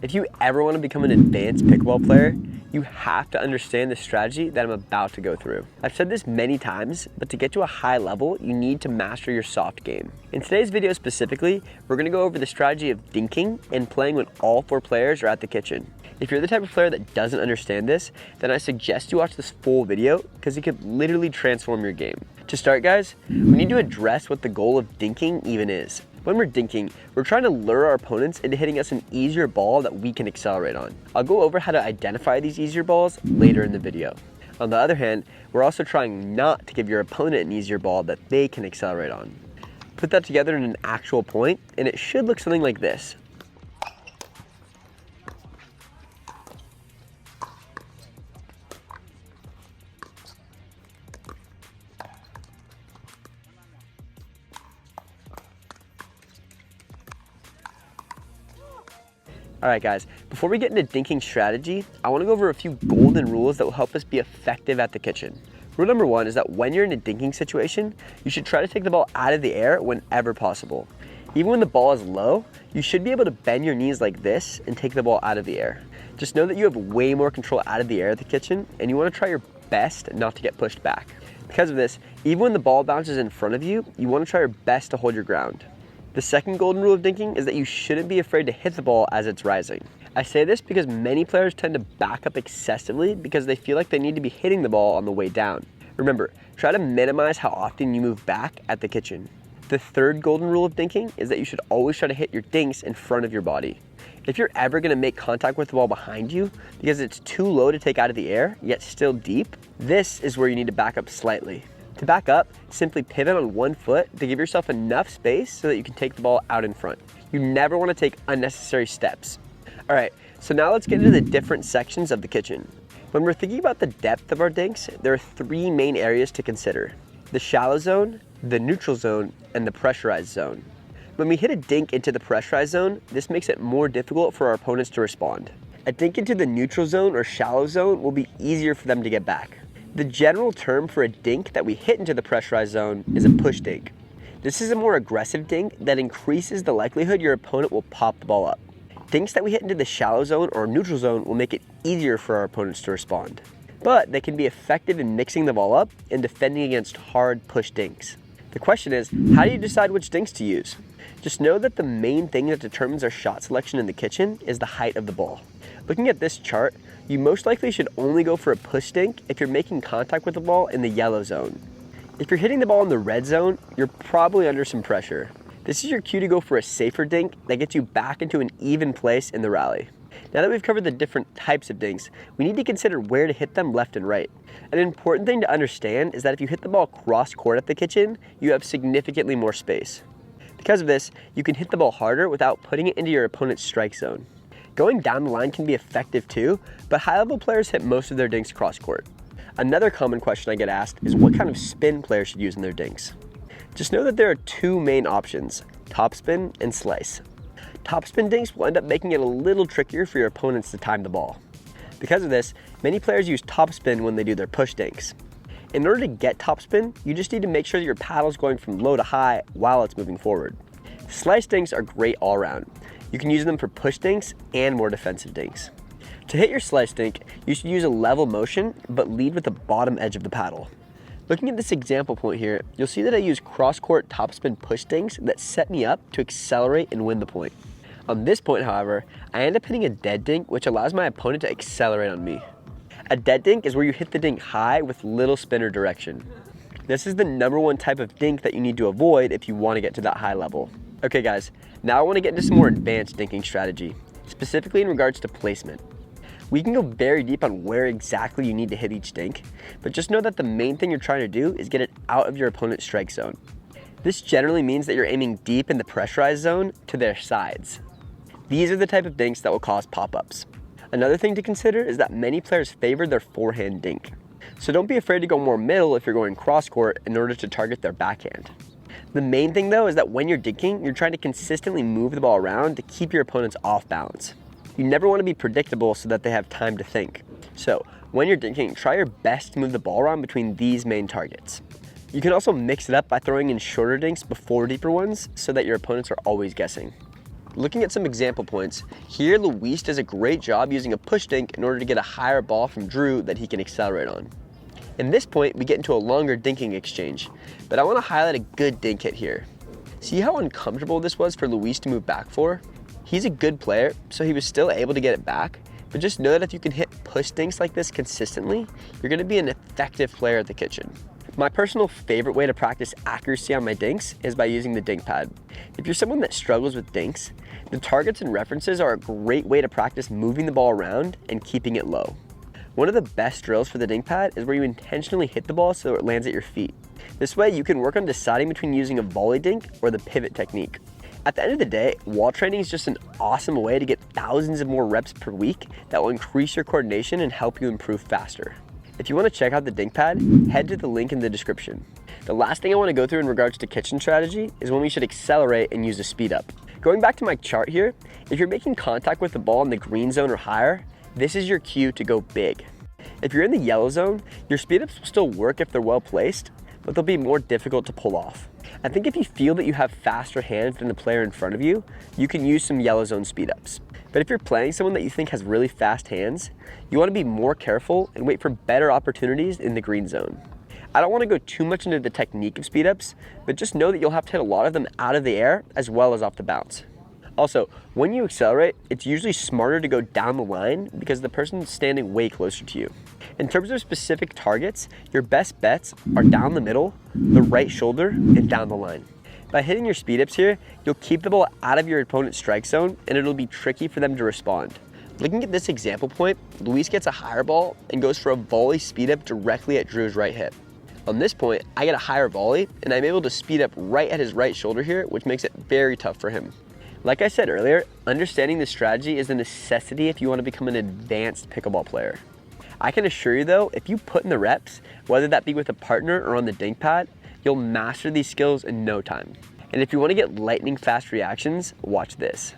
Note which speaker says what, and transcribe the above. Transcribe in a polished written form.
Speaker 1: If you ever want to become an advanced pickleball player, you have to understand the strategy that I'm about to go through. I've said this many times, but to get to a high level, you need to master your soft game. In today's video specifically, we're going to go over the strategy of dinking and playing when all four players are at the kitchen. If you're the type of player that doesn't understand this, then I suggest you watch this full video because it could literally transform your game. To start, guys, we need to address what the goal of dinking even is. When we're dinking, we're trying to lure our opponents into hitting us an easier ball that we can accelerate on. I'll go over how to identify these easier balls later in the video. On the other hand, we're also trying not to give your opponent an easier ball that they can accelerate on. Put that together in an actual point, and it should look something like this. Alright guys, before we get into dinking strategy, I want to go over a few golden rules that will help us be effective at the kitchen. Rule number one is that when you're in a dinking situation, you should try to take the ball out of the air whenever possible. Even when the ball is low, you should be able to bend your knees like this and take the ball out of the air. Just know that you have way more control out of the air at the kitchen, and you want to try your best not to get pushed back. Because of this, even when the ball bounces in front of you, you want to try your best to hold your ground. The second golden rule of dinking is that you shouldn't be afraid to hit the ball as it's rising. I say this because many players tend to back up excessively because they feel like they need to be hitting the ball on the way down. Remember, try to minimize how often you move back at the kitchen. The third golden rule of dinking is that you should always try to hit your dinks in front of your body. If you're ever going to make contact with the ball behind you because it's too low to take out of the air, yet still deep, this is where you need to back up slightly. To back up, simply pivot on one foot to give yourself enough space so that you can take the ball out in front. You never want to take unnecessary steps. All right, so now let's get into the different sections of the kitchen. When we're thinking about the depth of our dinks, there are three main areas to consider: the shallow zone, the neutral zone, and the pressurized zone. When we hit a dink into the pressurized zone, this makes it more difficult for our opponents to respond. A dink into the neutral zone or shallow zone will be easier for them to get back. The general term for a dink that we hit into the pressurized zone is a push dink. This is a more aggressive dink that increases the likelihood your opponent will pop the ball up. Dinks that we hit into the shallow zone or neutral zone will make it easier for our opponents to respond. But they can be effective in mixing the ball up and defending against hard push dinks. The question is, how do you decide which dinks to use? Just know that the main thing that determines our shot selection in the kitchen is the height of the ball. Looking at this chart, you most likely should only go for a push dink if you're making contact with the ball in the yellow zone. If you're hitting the ball in the red zone, you're probably under some pressure. This is your cue to go for a safer dink that gets you back into an even place in the rally. Now that we've covered the different types of dinks, we need to consider where to hit them left and right. An important thing to understand is that if you hit the ball cross court at the kitchen, you have significantly more space. Because of this, you can hit the ball harder without putting it into your opponent's strike zone. Going down the line can be effective too, but high-level players hit most of their dinks cross-court. Another common question I get asked is what kind of spin players should use in their dinks. Just know that there are two main options: topspin and slice. Topspin dinks will end up making it a little trickier for your opponents to time the ball. Because of this, many players use topspin when they do their push dinks. In order to get topspin, you just need to make sure that your paddle is going from low to high while it's moving forward. Slice dinks are great all around. You can use them for push dinks and more defensive dinks. To hit your slice dink, you should use a level motion, but lead with the bottom edge of the paddle. Looking at this example point here, you'll see that I use cross-court topspin push dinks that set me up to accelerate and win the point. On this point, however, I end up hitting a dead dink, which allows my opponent to accelerate on me. A dead dink is where you hit the dink high with little spin or direction. This is the number one type of dink that you need to avoid if you want to get to that high level. Okay guys, now I want to get into some more advanced dinking strategy, specifically in regards to placement. We can go very deep on where exactly you need to hit each dink, but just know that the main thing you're trying to do is get it out of your opponent's strike zone. This generally means that you're aiming deep in the pressurized zone to their sides. These are the type of dinks that will cause pop-ups. Another thing to consider is that many players favor their forehand dink. So don't be afraid to go more middle if you're going cross-court in order to target their backhand. The main thing though is that when you're dinking, you're trying to consistently move the ball around to keep your opponents off balance. You never want to be predictable so that they have time to think. So when you're dinking, try your best to move the ball around between these main targets. You can also mix it up by throwing in shorter dinks before deeper ones so that your opponents are always guessing. Looking at some example points, here Luis does a great job using a push dink in order to get a higher ball from Drew that he can accelerate on. In this point, we get into a longer dinking exchange, but I want to highlight a good dink hit here. See how uncomfortable this was for Luis to move back for? He's a good player, so he was still able to get it back, but just know that if you can hit push dinks like this consistently, you're going to be an effective player at the kitchen. My personal favorite way to practice accuracy on my dinks is by using the Dink Pad. If you're someone that struggles with dinks, the targets and references are a great way to practice moving the ball around and keeping it low. One of the best drills for the Dink Pad is where you intentionally hit the ball so it lands at your feet. This way you can work on deciding between using a volley dink or the pivot technique. At the end of the day, wall training is just an awesome way to get thousands of more reps per week that will increase your coordination and help you improve faster. If you want to check out the Dink Pad, head to the link in the description. The last thing I want to go through in regards to kitchen strategy is when we should accelerate and use a speed up. Going back to my chart here, if you're making contact with the ball in the green zone or higher, this is your cue to go big. If you're in the yellow zone, your speed ups will still work if they're well placed, but they'll be more difficult to pull off. I think if you feel that you have faster hands than the player in front of you, you can use some yellow zone speed ups. But if you're playing someone that you think has really fast hands, you want to be more careful and wait for better opportunities in the green zone. I don't want to go too much into the technique of speed ups, but just know that you'll have to hit a lot of them out of the air as well as off the bounce. Also, when you accelerate, it's usually smarter to go down the line because the person's standing way closer to you. In terms of specific targets, your best bets are down the middle, the right shoulder, and down the line. By hitting your speed ups here, you'll keep the ball out of your opponent's strike zone and it'll be tricky for them to respond. Looking at this example point, Luis gets a higher ball and goes for a volley speed up directly at Drew's right hip. On this point, I get a higher volley and I'm able to speed up right at his right shoulder here, which makes it very tough for him. Like I said earlier, understanding this strategy is a necessity if you want to become an advanced pickleball player. I can assure you though, if you put in the reps, whether that be with a partner or on the Dink Pad, you'll master these skills in no time. And if you want to get lightning fast reactions, watch this.